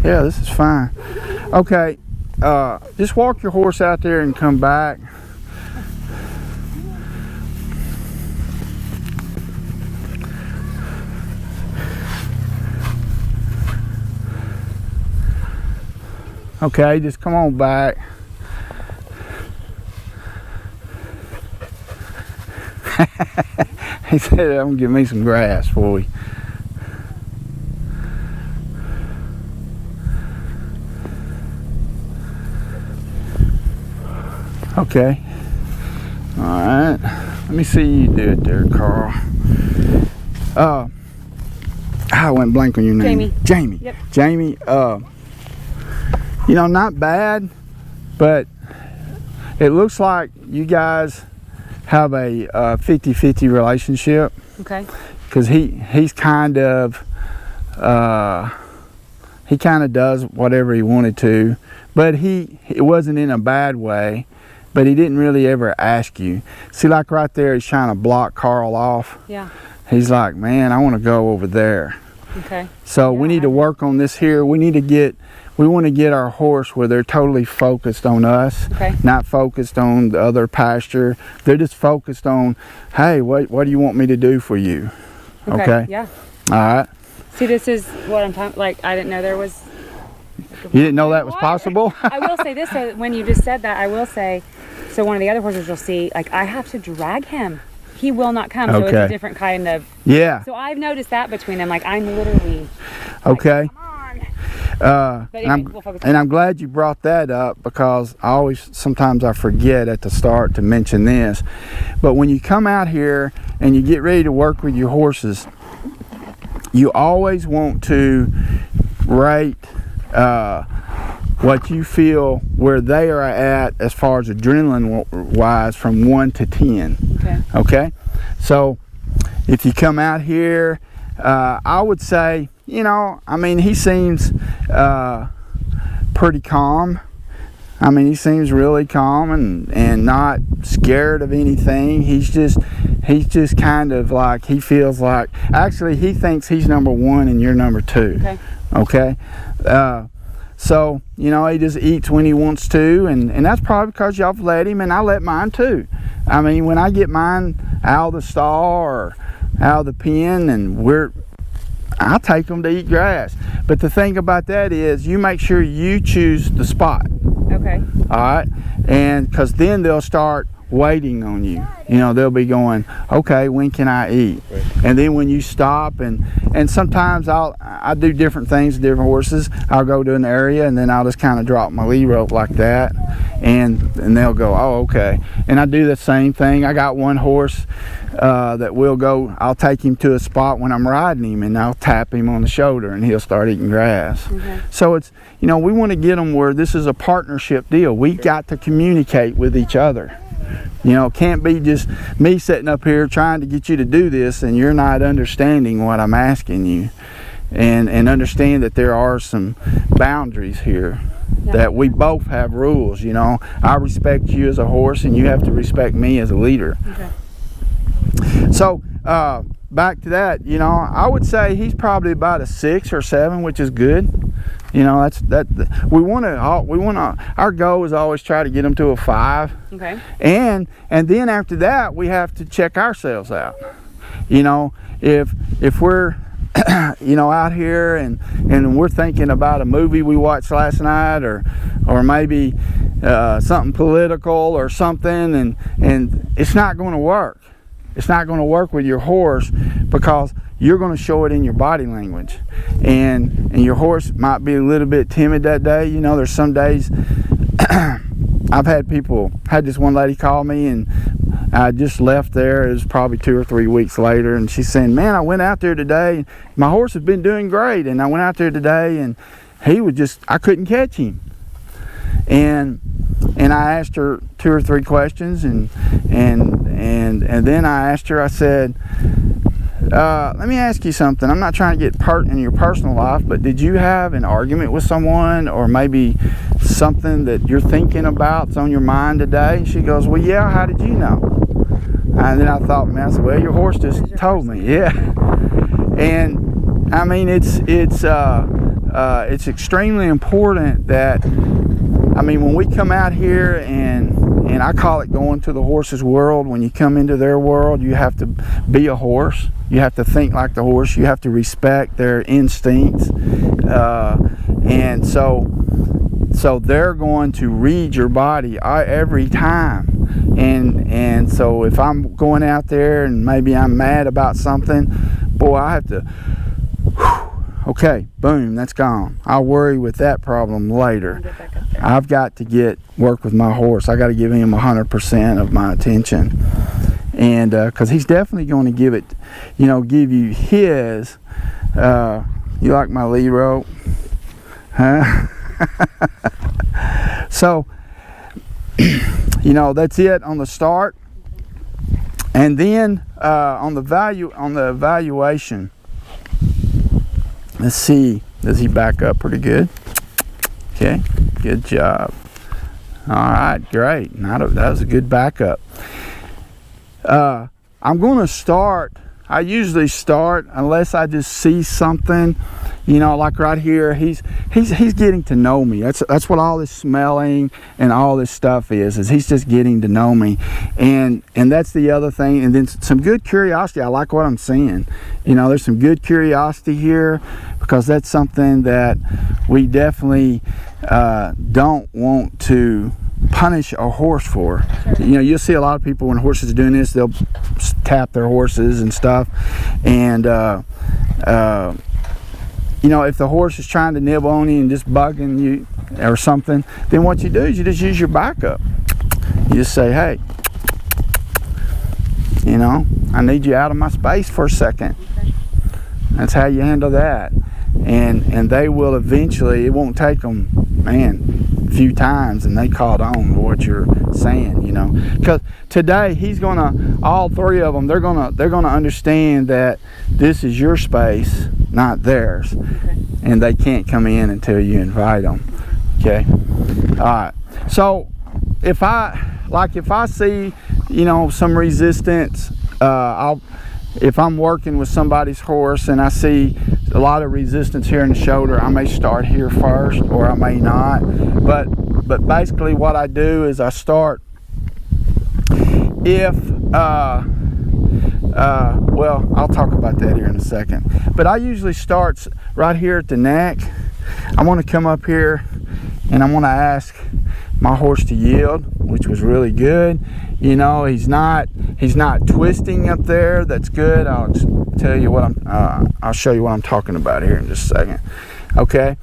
Yeah, this is fine. Okay, just walk your horse out there and come back. Okay, just come on back. He said, I'm gonna give me some grass for you. Okay. Alright. Let me see you do it there, Carl. I went blank on your name. Jamie. Yep. Jamie, you know, not bad, but it looks like you guys have a 50-50 relationship. Okay. Because he kind of does whatever he wanted to, but it wasn't in a bad way, but he didn't really ever ask you. See, like right there, he's trying to block Carl off. Yeah. He's like, man, I want to go over there. Okay. So we need to work on this here. We want to get our horse where they're totally focused on us, okay, not focused on the other pasture. They're just focused on, hey, what do you want me to do for you? Okay. Yeah. All right. See, this is what I'm talking. Like, I didn't know there was. You didn't know that was possible? I will say this, though, when you just said that, I will say, so one of the other horses you'll see, like, I have to drag him. He will not come, so it's a different kind of. Yeah. So I've noticed that between them. Like, I'm literally. Okay. Like, come on. And I'm glad you brought that up, because sometimes I forget at the start to mention this. But when you come out here and you get ready to work with your horses, you always want to rate what you feel where they are at as far as adrenaline wise from 1 to 10. Okay. So if you come out here, I would say, you know, I mean, he seems pretty calm. I mean, he seems really calm and not scared of anything. He's just kind of like, he feels like, actually he thinks he's number 1 and you're number 2. Okay. So, you know, he just eats when he wants to, and that's probably because y'all let him, and I let mine too. I mean, when I get mine out of the stall or out of the pen, and I take them to eat grass. But the thing about that is, you make sure you choose the spot. Okay. All right, and because then they'll start waiting on you. You know, they'll be going, okay, when can I eat? And then when you stop, and sometimes I do different things with different horses. I'll go to an area and then I'll just kind of drop my lead rope like that, and they'll go, oh, okay. And I do the same thing. I got one horse that will go, I'll take him to a spot when I'm riding him, and I'll tap him on the shoulder and he'll start eating grass. So it's, you know, we want to get them where this is a partnership deal. We got to communicate with each other. You know, it can't be just me sitting up here trying to get you to do this and you're not understanding what I'm asking you, and understand that there are some boundaries here, that we both have rules. You know, I respect you as a horse and you have to respect me as a leader. So back to that, you know, I would say he's probably about a 6 or 7, which is good. You know, we want to, our goal is always try to get them to a 5. Okay. And then after that, we have to check ourselves out. You know, if we're you know, out here and we're thinking about a movie we watched last night, or maybe something political or something, and it's not going to work. It's not going to work with your horse, because you're going to show it in your body language, and your horse might be a little bit timid that day. You know, there's some days I've had this one lady call me, and I just left there. It was probably 2 or 3 weeks later, and she's saying, man, I went out there today, my horse has been doing great, and I went out there today and he was just, I couldn't catch him. And I asked her 2 or 3 questions, and then I asked her, I said, let me ask you something. I'm not trying to get in your personal life, but did you have an argument with someone, or maybe something that you're thinking about that's on your mind today? And she goes, well, yeah, how did you know? And then I thought, man, I said, well, your horse just told me. Yeah. And I mean, it's it's extremely important that, I mean, when we come out here and I call it going to the horse's world. When you come into their world, you have to be a horse. You have to think like the horse. You have to respect their instincts. And so they're going to read your body every time. And so if I'm going out there and maybe I'm mad about something, boy, I have to, okay, boom, that's gone. I'll worry with that problem later. I've got to work with my horse. I got to give him 100% of my attention. And because he's definitely going to give you his. You like my lead rope? Huh? So, that's it on the start. And then on the evaluation, let's see, does he back up pretty good? Okay, good job. All right, great. That was a good backup. I'm going to start. I usually start unless I just see something, like right here. He's getting to know me. That's what all this smelling and all this stuff is he's just getting to know me, and that's the other thing. And then some good curiosity. I like what I'm seeing. There's some good curiosity here, because that's something that we definitely don't want to punish a horse for. Sure. You'll see a lot of people when horses are doing this, they'll tap their horses and stuff, and if the horse is trying to nibble on you and just bugging you or something, then what you do is you just use your backup. You just say, hey, I need you out of my space for a second. That's how you handle that. And they will eventually, it won't take them, a few times, and they caught on to what you're saying, because today all three of them, they're gonna understand that this is your space, not theirs. Okay. And they can't come in until you invite them. Okay. All right. So if I see some resistance, if I'm working with somebody's horse and I see a lot of resistance here in the shoulder, I may start here first, or I may not. But basically what I do is I start well, I'll talk about that here in a second. But I usually start right here at the neck. I want to come up here and I want to ask my horse to yield, which was really good. He's not twisting up there. That's good. I'll tell you what I'll show you what I'm talking about here in just a second. Okay.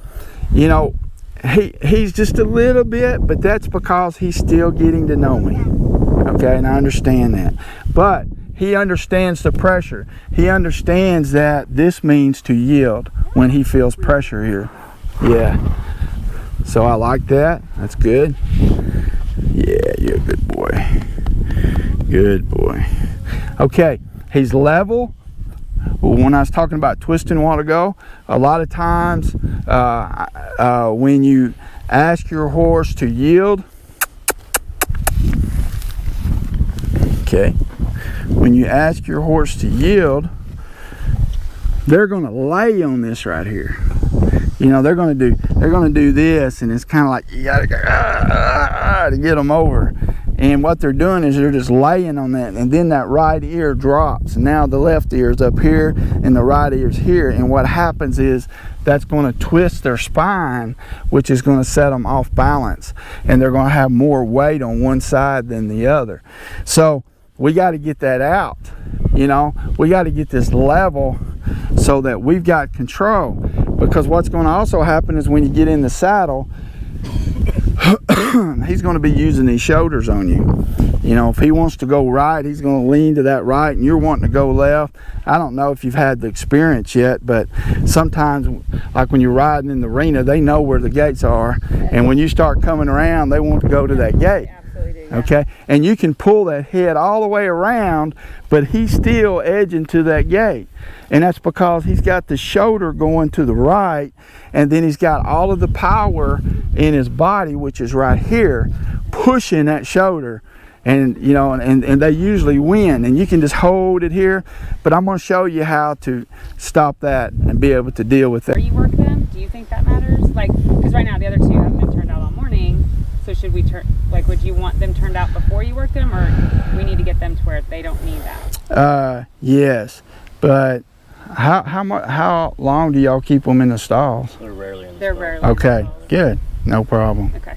He's just a little bit, but that's because he's still getting to know me. Okay, and I understand that. But he understands the pressure. He understands that this means to yield when he feels pressure here. Yeah. So I like that. That's good. Yeah, you're a good boy. Good boy. Okay, he's level. When I was talking about twisting a while ago, a lot of times when you ask your horse to yield, okay, when you ask your horse to yield, they're going to lay on this right here. They're going to do this, and it's kind of like you got to go to get them over. And what they're doing is they're just laying on that, and then that right ear drops. And now the left ear is up here, and the right ear is here. And what happens is that's going to twist their spine, which is going to set them off balance. And they're going to have more weight on one side than the other. So we got to get that out. We got to get this level so that we've got control. Because what's going to also happen is when you get in the saddle, he's going to be using these shoulders on you. If he wants to go right, he's going to lean to that right, and you're wanting to go left. I don't know if you've had the experience yet, but sometimes, like when you're riding in the arena, they know where the gates are, and when you start coming around, they want to go to that gate. Absolutely, yeah. Okay, and you can pull that head all the way around, but he's still edging to that gate. And that's because he's got the shoulder going to the right, and then he's got all of the power in his body, which is right here, pushing that shoulder. And and they usually win, and you can just hold it here, but I'm going to show you how to stop that and be able to deal with it. Where you work them? Do you think that matters? like, because right now the other two haven't been turned out all morning. So should we would you want them turned out before you work them, or we need to get them to where they don't need that? Yes, but how long do y'all keep them in the stalls? They're rarely in the They're stalls. rarely. Okay, good, no problem. Okay.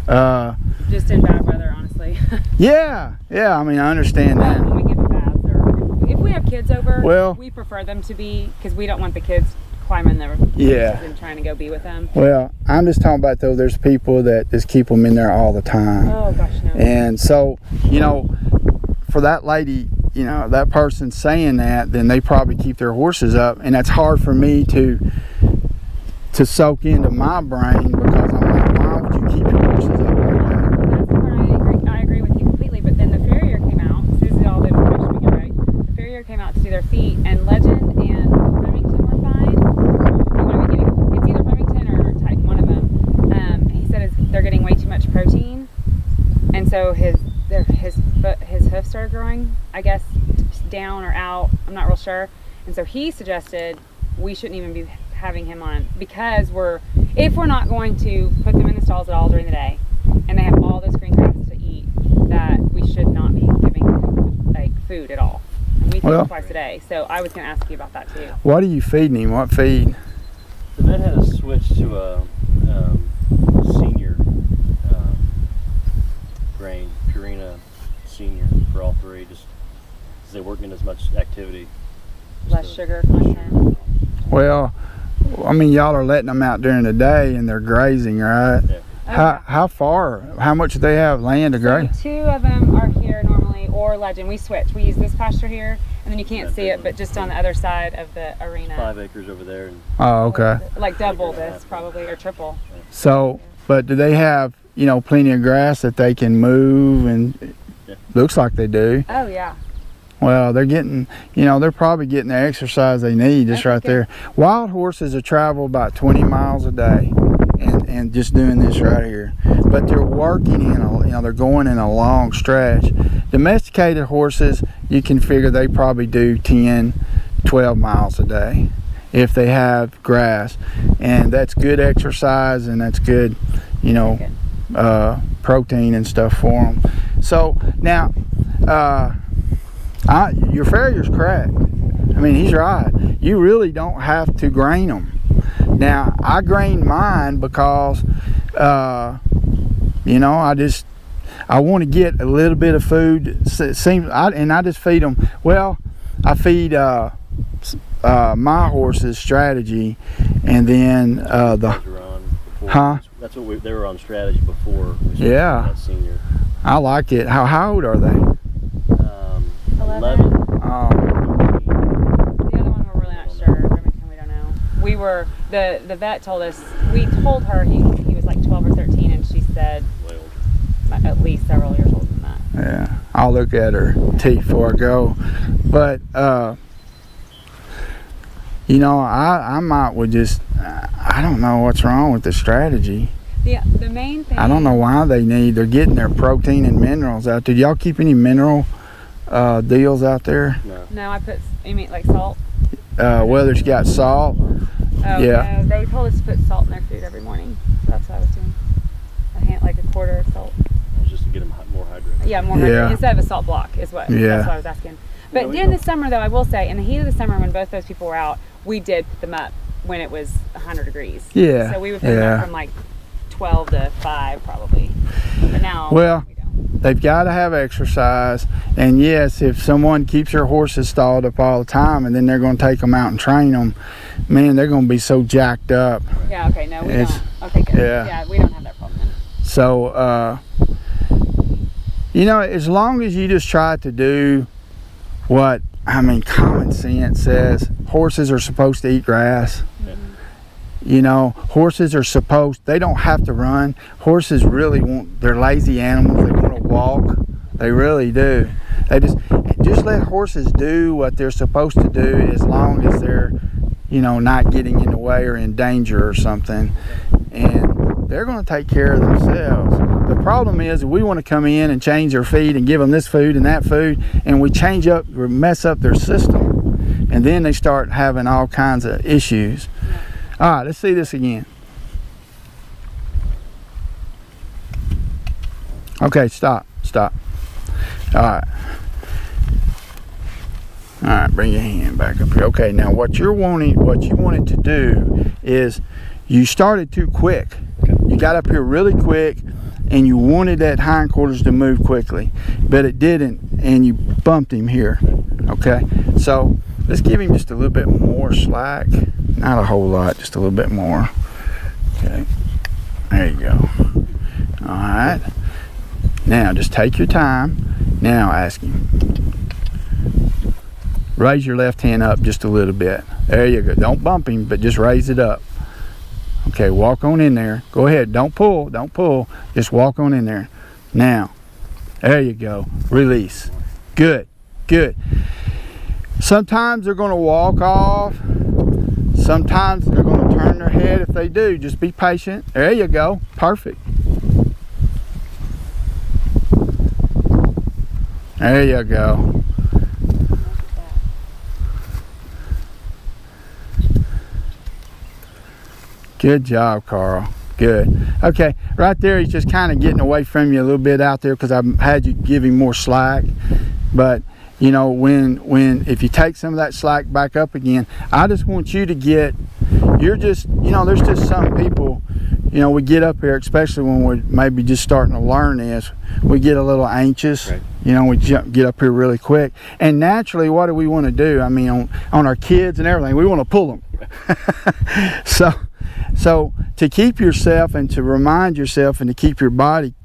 Uh, Just in bad weather, honestly. yeah, I mean, I understand Well, that. when we give them baths, or if we have kids over, Well- we prefer them to be, because we don't want the kids climbing their Yeah. and trying to go be with them. Well, I'm just talking about though, there's people that just keep them in there all the time. Oh gosh, no. And so, you know, for that lady, you know, that person saying that, then they probably keep their horses up, and that's hard for me to soak into my brain, because I'm like, why would you keep your horses up like that? That's the part I agree with you completely. But then the farrier came out. So this is all the information we get, right? The farrier came out to do their feet, and Legend and Remington were fine. It's either Remington or Titan, one of them. He said they're getting way too much protein, and so his hoof started growing, I guess, down or out. I'm not real sure. And so he suggested we shouldn't even be having him on, because if we're not going to put them in the stalls at all during the day, and they have all this green grass to eat, that we should not be giving them like food at all. And we feed them twice a day. So I was going to ask you about that too. What are you feeding him? What feed? The vet had to switch to a senior grain, Purina Senior, for all three, just because they weren't getting as much activity. Less sugar content. Well, I mean, y'all are letting them out during the day and they're grazing, right? Yeah. How much do they have land to graze? So 2 of them are here normally, or Legend. We switch. We use this pasture here, and then you can't see it, but just on the other side of the arena. 5 acres over there. And Oh, okay. Like double this, probably, or triple. So, but do they have, you know, plenty of grass that they can move? And Yeah. looks like they do. Oh yeah. Well, they're getting, you know, they're probably getting the exercise they need just right there. Wild horses will travel about 20 miles a day and just doing this right here. But they're working they're going in a long stretch. Domesticated horses, you can figure they probably do 10, 12 miles a day if they have grass. And that's good exercise, and that's good, you know, protein and stuff for them. So now, your farrier's correct. I mean, he's right. You really don't have to grain them. Now, I grain mine because, you know, I want to get a little bit of food. And I just feed them. Well, I feed my horses Strategy, and then That's what they were on Strategy before. Yeah. Senior. I like it. How old are they? 11. Oh. The other one we're really not sure. Remington, we don't know. We were the vet told us. We told her he was like 12 or 13, and she said at least several years older than that. Yeah, I'll look at her teeth before I go. But you know, I might would just. I don't know what's wrong with the Strategy. The main thing. I don't know why they're getting their protein and minerals out. Did y'all keep any mineral deals out there? No, I put. You mean like salt? Whether it's got salt. Oh, Yeah. No, they told us to put salt in their food every morning. So that's what I was doing. Like a quarter of salt. Just to get them more hydrated. Yeah, more hydrated. Instead of a salt block is what. Yeah. That's what I was asking. But during the summer, though, I will say, in the heat of the summer, when both those people were out, we did put them up when it was 100 degrees. Yeah. So we would put them up from like 12 to 5 probably. But now we don't. They've got to have exercise, and yes, if someone keeps their horses stalled up all the time and then they're going to take them out and train them, man, they're going to be so jacked up. Yeah, okay, no, we don't. Okay, good. Yeah, we don't have that problem then. So, you know, as long as you just try to do what, I mean, common sense says, horses are supposed to eat grass. You know, horses are they don't have to run. Horses really they're lazy animals. They want to walk. They really do. They just let horses do what they're supposed to do, as long as they're, you know, not getting in the way or in danger or something. And they're going to take care of themselves. The problem is we want to come in and change their feed and give them this food and that food, and we mess up their system. And then they start having all kinds of issues. All right, let's see this again. Okay, stop. All right. All right, bring your hand back up here. Okay, now what you wanted to do is you started too quick. You got up here really quick and you wanted that hindquarters to move quickly, but it didn't, and you bumped him here. Okay, so let's give him just a little bit more slack. Not a whole lot, just a little bit more. Okay, there you go. All right, now just take your time. Now ask him. Raise your left hand up just a little bit. There you go. Don't bump him, but just raise it up. Okay, walk on in there. Go ahead. Don't pull. Just walk on in there. Now, there you go. Release. Good. Sometimes they're going to walk off. Sometimes they're going to turn their head. If they do, just be patient. There you go. Perfect. There you go. Good job, Carl. Good. Okay, right there he's just kind of getting away from you a little bit out there because I've had you give him more slack. But you know, if you take some of that slack back up again, I just want you to get, there's just some people, we get up here, especially when we're maybe just starting to learn this, we get a little anxious. Right. We get up here really quick. And naturally, what do we want to do? I mean, on our kids and everything, we want to pull them. So to keep yourself and to remind yourself and to keep your body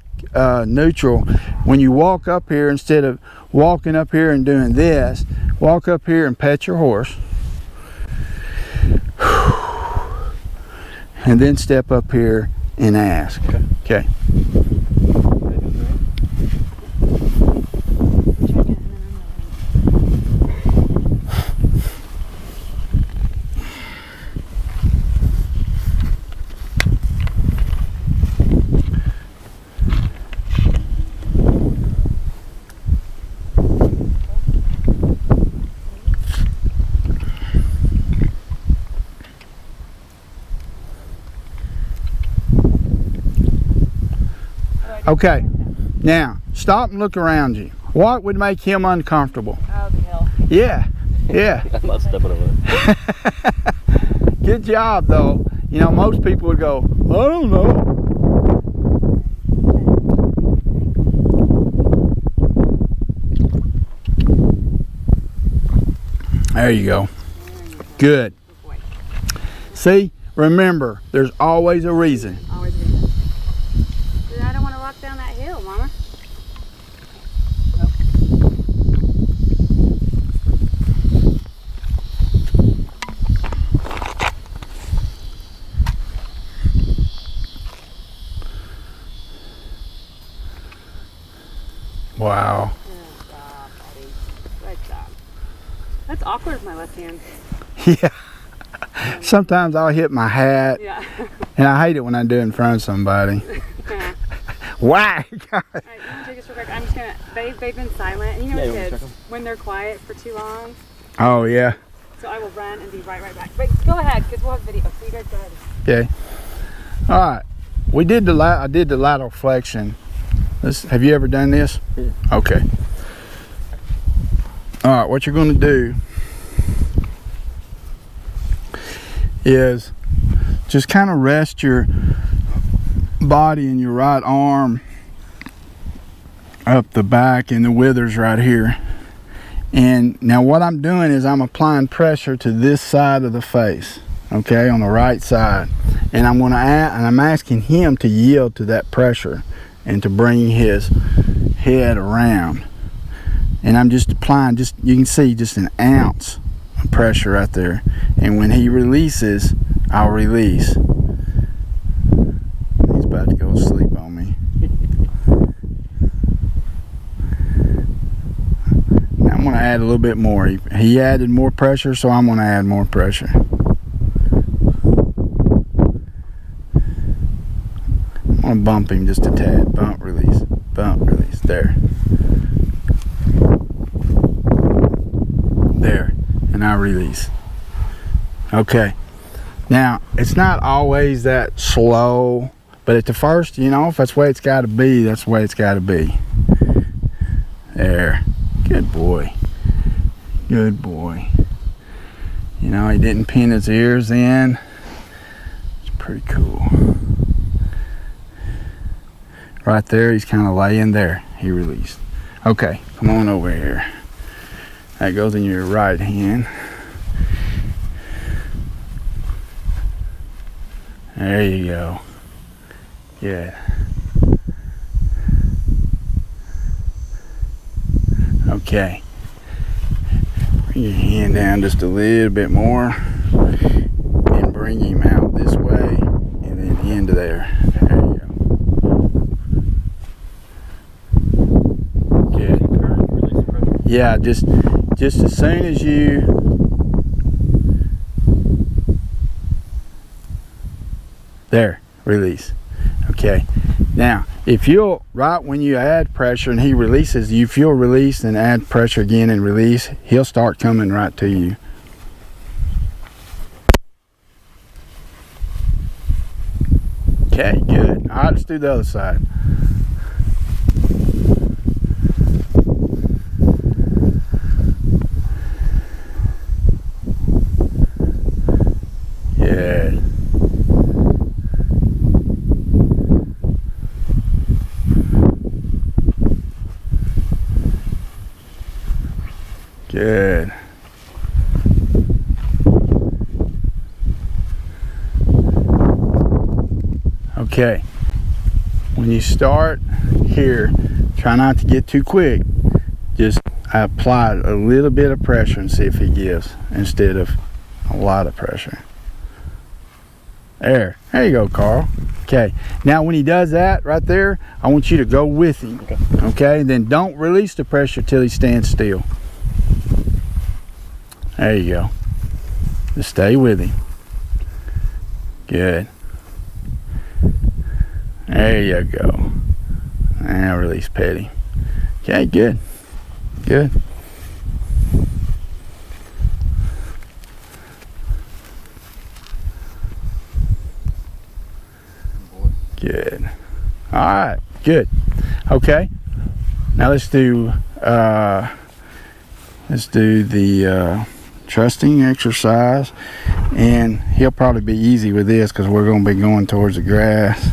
neutral, when you walk up here, instead of walking up here and doing this, walk up here and pet your horse. And then step up here and ask. Okay. Okay, now stop and look around you. What would make him uncomfortable? Oh, the hill. Yeah. I'm not stepping over it. Good job, though. Most people would go, I don't know. There you go. Good. See, remember, there's always a reason. Always a reason. I don't want to walk down that hill, Mama. Nope. Wow. Good job, buddy. Good job. That's awkward with my left hand. Yeah. Sometimes I'll hit my hat. Yeah. And I hate it when I do it in front of somebody. Yeah. Why? Alright, you want to take this real quick? I'm just gonna. They've been silent. And kids, when they're quiet for too long. Oh yeah. So I will run and be right back. But go ahead, because we'll have video. So you guys go ahead. Okay. All right. I did the lateral flexion. Have you ever done this? Yeah. Okay. All right. What you're going to do is just kind of rest your body and your right arm up the back and the withers right here. And now what I'm doing is I'm applying pressure to this side of the face, okay, on the right side. And I'm asking him to yield to that pressure and to bring his head around. And I'm just applying, you can see just an ounce of pressure right there. And when he releases, I'll release. He's about to go to sleep on me. Now I'm going to add a little bit more. He added more pressure, so I'm going to add more pressure. I'm going to bump him just a tad. Bump, release. Bump, release. There. There. And I release. Okay. Now, it's not always that slow, But at the first, you know, if that's the way it's got to be, that's the way it's got to be. There. Good boy. Good boy. You know, he didn't pin his ears in. It's pretty cool. Right there, he's kind of laying there. He released. Okay, come on over here. That goes in your right hand. There you go. Good. Okay. Bring your hand down just a little bit more and bring him out this way and then into there. There you go. Good. Yeah, just as soon as you there, release. Okay. Now, if you'll, right when you add pressure and he releases, if you'll release and add pressure again and release, he'll start coming right to you. Okay, good. All right, let's do the other side. Good. Good. Okay. When you start here, try not to get too quick. Just apply a little bit of pressure and see if he gives instead of a lot of pressure. There you go, Carl. Okay, now when he does that right there, I want you to go with him. Okay, then don't release the pressure till he stands still. There you go. Just stay with him. Good. There you go. Now release petty. Okay, good. Good. Good. All right, good. Okay. Now let's do the trusting exercise, and he'll probably be easy with this because we're going to be going towards the grass.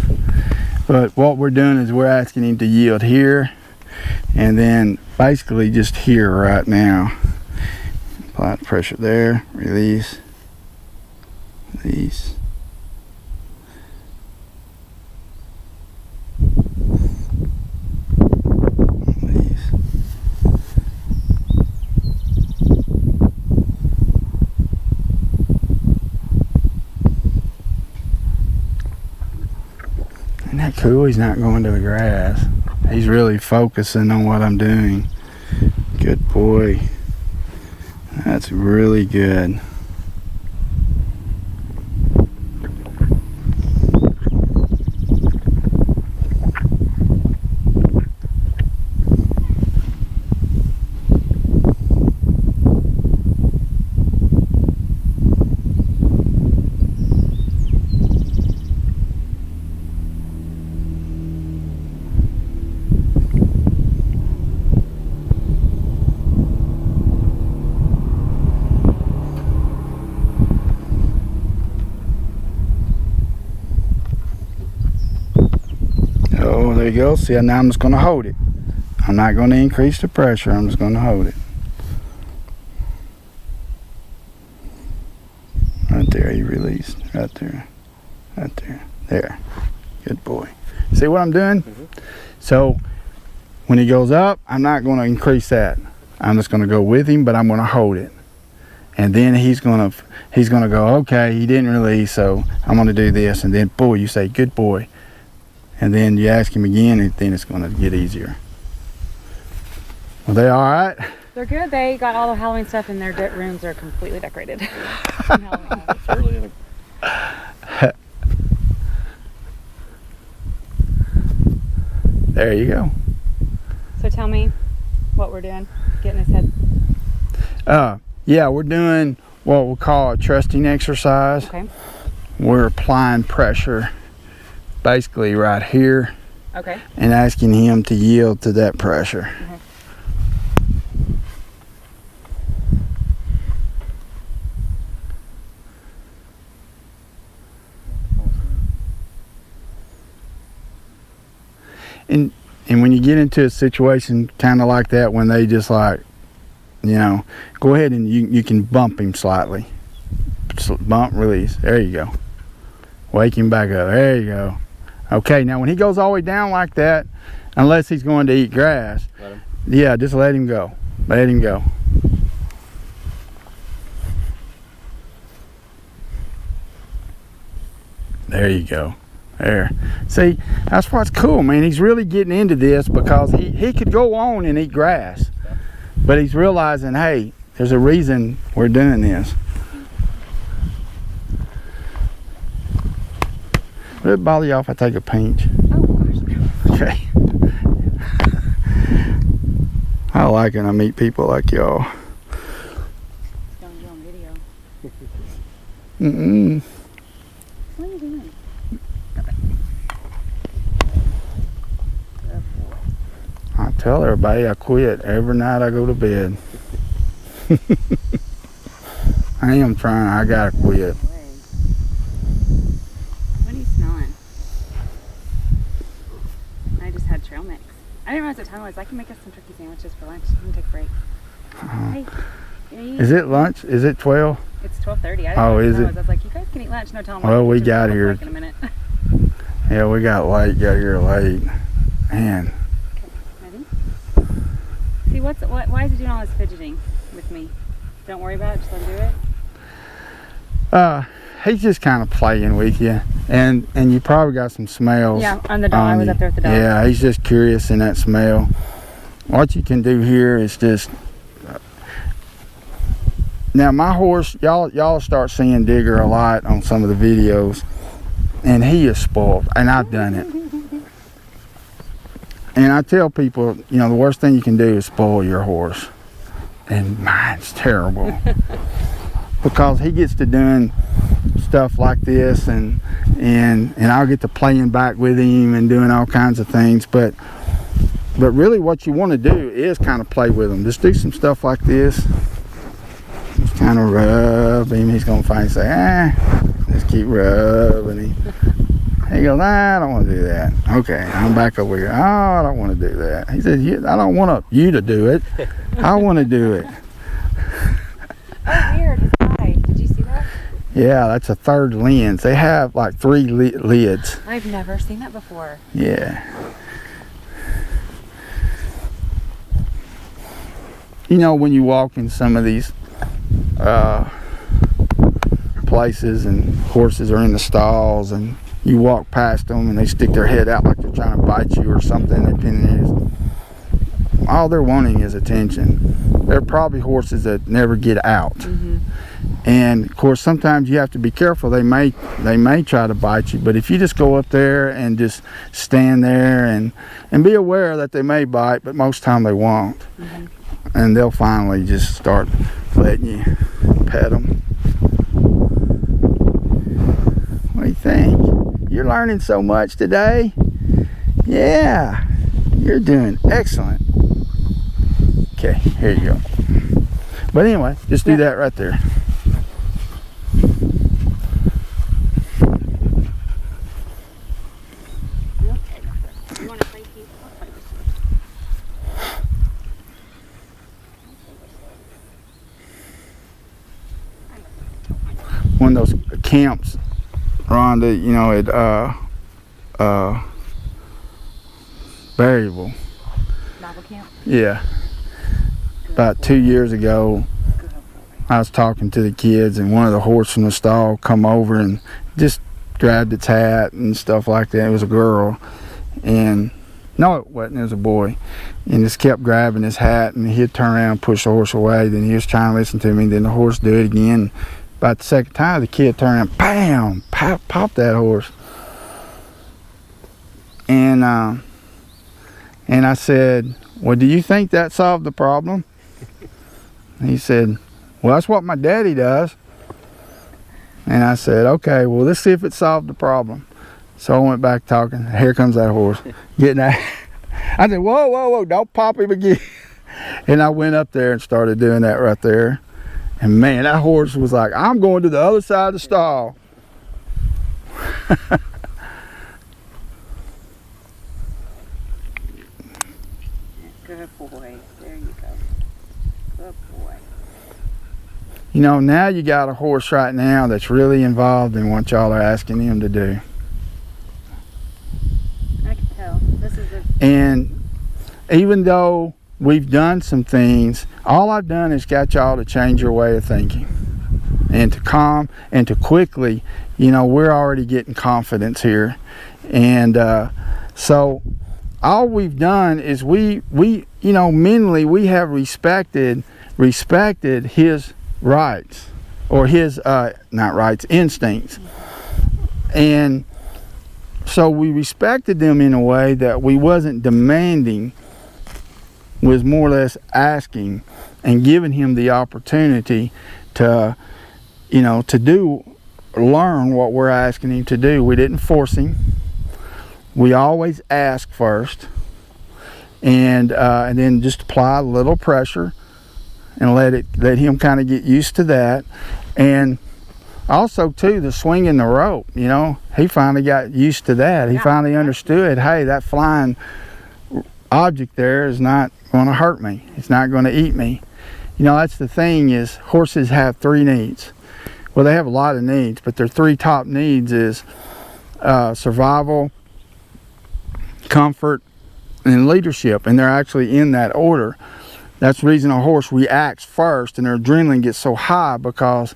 But what we're doing is we're asking him to yield here and then basically just here right now. Apply the pressure there, release, release. Isn't that cool? He's not going to the grass. He's really focusing on what I'm doing. Good boy. That's really good. Oh, there you go. See, now I'm just going to hold it. I'm not going to increase the pressure. I'm just going to hold it. Right there, you released. Right there. Right there. There. Good boy. See what I'm doing? Mm-hmm. So, when he goes up, I'm not going to increase that. I'm just going to go with him, but I'm going to hold it. And then he's going to go, okay, he didn't release, so I'm going to do this. And then, boy, you say, good boy. And then you ask him again, and then it's going to get easier. Are they all right? They're good. They got all the Halloween stuff in their rooms. Are completely decorated. There you go. So tell me what we're doing. Getting his head. Yeah, we're doing what we'll call a trusting exercise. Okay. We're applying pressure basically right here, Okay. and asking him to yield to that pressure. And when you get into a situation kind of like that, when they just like, you know, go ahead and you can bump him slightly. Bump, release. There you go. Wake him back up. There you go. Okay, now when he goes all the way down like that, unless he's going to eat grass, Let him. yeah, just let him go. Let him go. There you go. There. See, that's what's cool, man. He's really getting into this because he could go on and eat grass. But he's realizing, hey, there's a reason we're doing this. Would it bother you if I take a pinch? Oh gosh. Okay. I like it. I meet people like y'all. Don't do on video. Mm-mm. What are you doing? I tell everybody I quit every night I go to bed. I am trying. I gotta quit. What are you smelling? I just had trail mix. I didn't realize what time it was. I can make us some turkey sandwiches for lunch. You can take a break. Hey, Is it lunch? Is it 12? It's 12:30. I didn't Oh, know what is time it? was. I was like, you guys can eat lunch. No, tell them. Well, we Just got look here. Like in a minute. Yeah, we got here late. Man. Ready? See, why is he doing all this fidgeting with me? Don't worry about it. Just let him do it. He's just kind of playing with you, and you probably got some smells. Yeah, on the dog. I was up there with the dog. Yeah, he's just curious in that smell. What you can do here is just. Now my horse, y'all start seeing Digger a lot on some of the videos, and he is spoiled, and I've done it. And I tell people, you know, the worst thing you can do is spoil your horse, and mine's terrible. Because he gets to doing stuff like this, and I'll get to playing back with him and doing all kinds of things. But really, what you want to do is kind of play with him. Just do some stuff like this. Just kind of rub him. He's gonna finally say, just keep rubbing him. He goes, I don't want to do that. Okay, I'm back over here. Oh, I don't want to do that. He says, I don't want you to do it. I want to do it. Oh, weird. His eye. Did you see that? Yeah, that's a third lens. They have like 3 lids. I've never seen that before. Yeah. You know, when you walk in some of these places and horses are in the stalls and you walk past them and they stick their head out like they're trying to bite you or something, all they're wanting is attention. They're probably horses that never get out. Mm-hmm. And of course, sometimes you have to be careful. They may try to bite you, but if you just go up there and just stand there and be aware that they may bite, but most time they won't. Mm-hmm. And they'll finally just start letting you pet them. What do you think? You're learning so much today. Yeah, you're doing excellent. Okay, here you go. But anyway, just do that right there. Okay. You want to play keep? I'll play with you. One of those camps, Rhonda, you know, at Variable. Bible camp? Yeah. About 2 years ago, I was talking to the kids, and one of the horses from the stall come over and just grabbed its hat and stuff like that. It was a girl, and no, it wasn't. It was a boy, and just kept grabbing his hat, and he'd turn around and push the horse away. Then he was trying to listen to me. Then the horse do it again. About the second time, the kid turned around, bam, popped that horse, and I said, "Well, do you think that solved the problem?" He said, "Well, that's what my daddy does." And I said, "Okay, well, let's see if it solved the problem." So I went back talking. Here comes that horse. Getting that. I said, whoa, whoa, whoa, don't pop him again. And I went up there and started doing that right there. And man, that horse was like, I'm going to the other side of the stall. Good boy. There you go. Good boy. You know, now you got a horse right now that's really involved in what y'all are asking him to do. I can tell. This is a... And even though we've done some things, all I've done is got y'all to change your way of thinking. And to calm and to quickly, you know, we're already getting confidence here. And so all we've done is we you know, mentally we have respected his rights, or his not rights, instincts. And so we respected them in a way that we wasn't demanding, was more or less asking and giving him the opportunity to, you know, to learn what we're asking him to do. We didn't force him. We always ask first, and then just apply a little pressure and let him kind of get used to that. And also too, the swinging the rope, you know, he finally got used to that. He finally understood, hey, that flying object there is not going to hurt me. It's not going to eat me. You know, that's the thing, is horses have 3 needs. Well, they have a lot of needs, but their 3 top needs is survival, comfort, and leadership. And they're actually in that order. That's the reason a horse reacts first and their adrenaline gets so high, because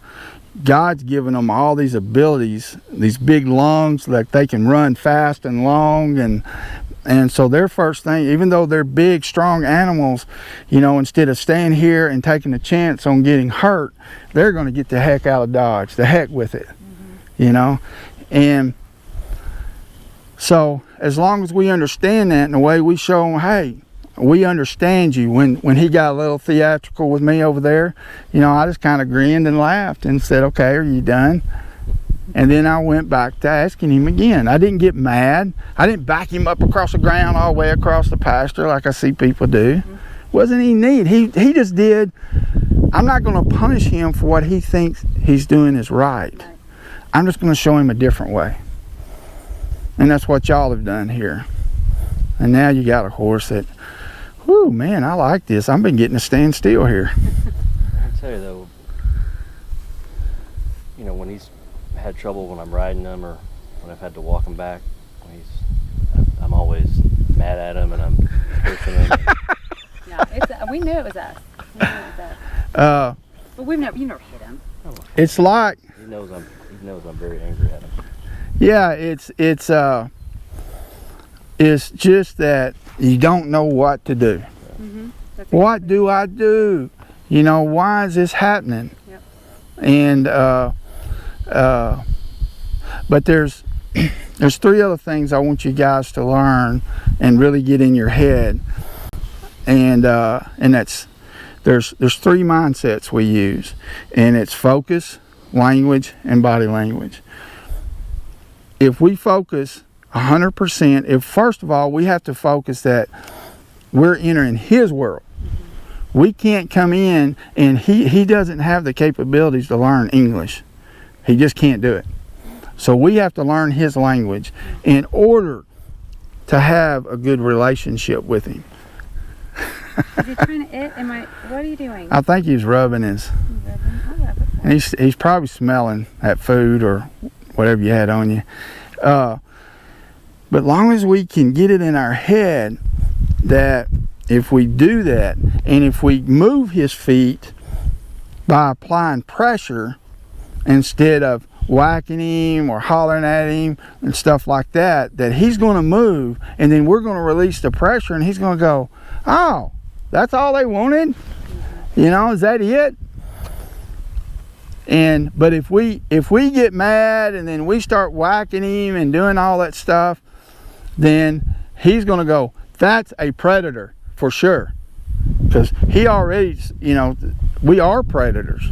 God's given them all these abilities, these big lungs that they can run fast and long, and so their first thing, even though they're big, strong animals, you know, instead of staying here and taking a chance on getting hurt, they're going to get the heck out of Dodge, the heck with it, you know. And so as long as we understand that, and the way we show them, hey, we understand you. When he got a little theatrical with me over there, you know, I just kind of grinned and laughed and said, okay, are you done? And then I went back to asking him again. I didn't get mad. I didn't back him up across the ground all the way across the pasture like I see people do. Wasn't he neat? He just did. I'm not going to punish him for what he thinks he's doing is right. I'm just going to show him a different way. And that's what y'all have done here. And now you got a horse that, whoo, man, I like this. I've been getting to stand still here. I can tell you though, you know, when he's had trouble when I'm riding him, or when I've had to walk him back, I'm always mad at him and I'm pushing him. Yeah, we knew it was us. But you've never hit him. It's like, he knows I'm very angry at him. yeah, it's just that you don't know what to do. What do I do? You know, why is this happening? Yep. And but there's 3 other things I want you guys to learn and really get in your head. And that's, there's 3 mindsets we use, and it's focus, language, and body language. If we focus 100%, first of all, we have to focus that we're entering his world. We can't come in, and he doesn't have the capabilities to learn English. He just can't do it. So we have to learn his language in order to have a good relationship with him. Is he trying to what are you doing? I think he's rubbing his, and he's probably smelling that food or whatever you had on you. But long as we can get it in our head that if we do that, and if we move his feet by applying pressure instead of whacking him or hollering at him and stuff like that, that he's going to move, and then we're going to release the pressure, and he's going to go, oh, that's all they wanted? You know, is that it? But if we get mad and then we start whacking him and doing all that stuff, then he's going to go, that's a predator for sure. Because he already, you know, we are predators.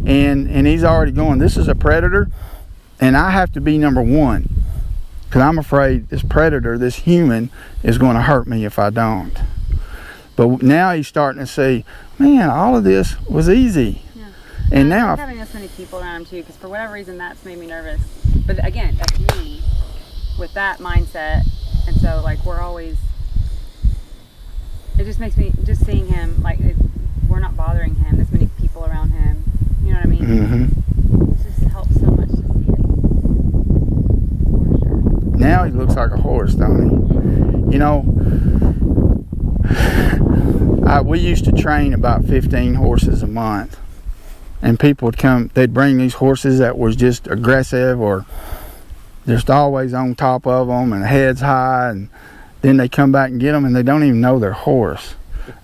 And he's already going, this is a predator, and I have to be number 1. because I'm afraid this predator, this human, is going to hurt me if I don't. But now he's starting to see, man, all of this was easy. Yeah. And I now like having this many people around him too, because for whatever reason that's made me nervous. But again, that's me with that mindset, and so like we're always. It just makes me just seeing him like we're not bothering him. There's many people around him. You know what I mean? Mm-hmm. It just helps so much to see it. For sure. Now he looks like a horse, don't he? You know, we used to train about 15 horses a month, and people would come, they'd bring these horses that was just aggressive or just always on top of them and heads high, and then they come back and get them and they don't even know their horse.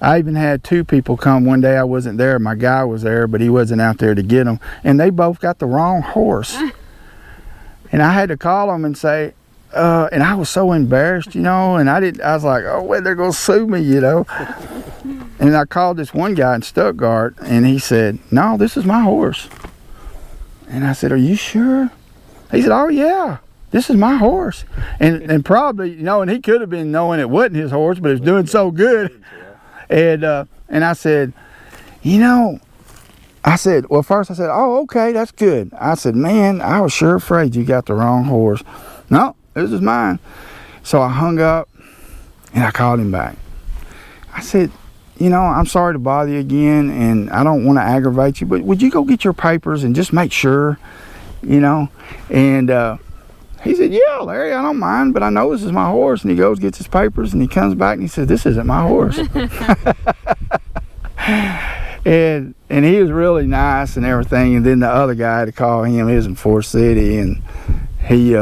I even had 2 people come one day. I wasn't there. My guy was there, but he wasn't out there to get them, and they both got the wrong horse. And I had to call them and say, and I was so embarrassed, you know, and I was like, oh, well, they're going to sue me, you know. And I called this one guy in Stuttgart, and he said, no, this is my horse. And I said, are you sure? He said, oh, yeah, this is my horse. And probably, you know, and he could have been knowing it wasn't his horse, but it was doing so good. And I said, you know, well, first I said, oh, okay, that's good. I said, man, I was sure afraid you got the wrong horse. No, this is mine. So I hung up and I called him back. I said, you know, I'm sorry to bother you again, and I don't want to aggravate you, but would you go get your papers and just make sure, you know? And he said, yeah, Larry, I don't mind, but I know this is my horse. And he goes, gets his papers, and he comes back and he says, this isn't my horse. and he was really nice and everything. And then the other guy had to call him. He was in Forest City, and he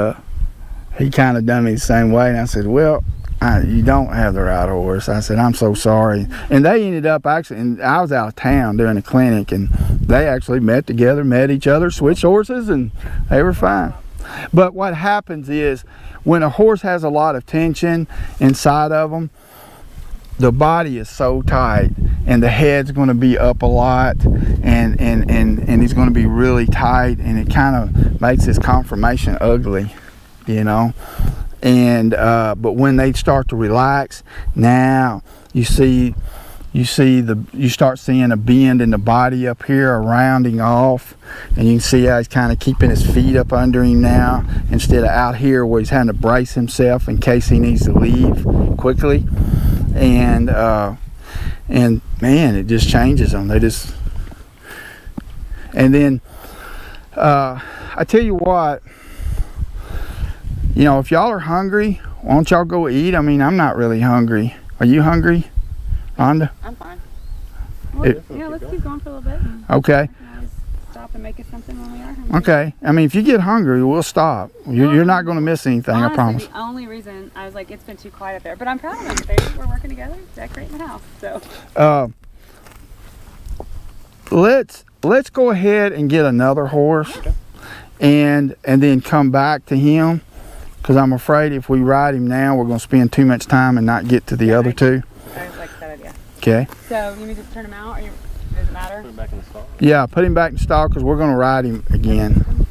kind of done me the same way. And I said, well, you don't have the right horse. I said, I'm so sorry. And they ended up actually, and I was out of town doing a clinic, and they actually met together, met each other, switched horses, and they were fine. But what happens is when a horse has a lot of tension inside of them, the body is so tight, and the head's going to be up a lot, and he's going to be really tight, and it kind of makes his conformation ugly, you know. And but when they start to relax, now you start seeing a bend in the body up here, a rounding off, and you can see how he's kind of keeping his feet up under him now, instead of out here where he's having to brace himself in case he needs to leave quickly. And man, it just changes them. And then I tell you what, you know, if y'all are hungry, why don't y'all go eat? I mean, I'm not really hungry. Are you hungry, Rhonda? I'm fine. Well, yeah, let's keep going for a little bit. Okay. I can always stop and make us something when we are hungry. Okay. I mean, if you get hungry, we'll stop. You're not going to miss anything, Honestly, I promise. the only reason I was like, it's been too quiet up there, but I'm proud of them. We're working together, decorating the house. So. Let's go ahead and get another horse, Okay. and then come back to him, because I'm afraid if we ride him now, we're going to spend too much time and not get to the other 2. I like that idea. Okay. So you need to turn him out, or does it matter? Put it back in the stall. Yeah, put him back in stall because we're going to ride him again.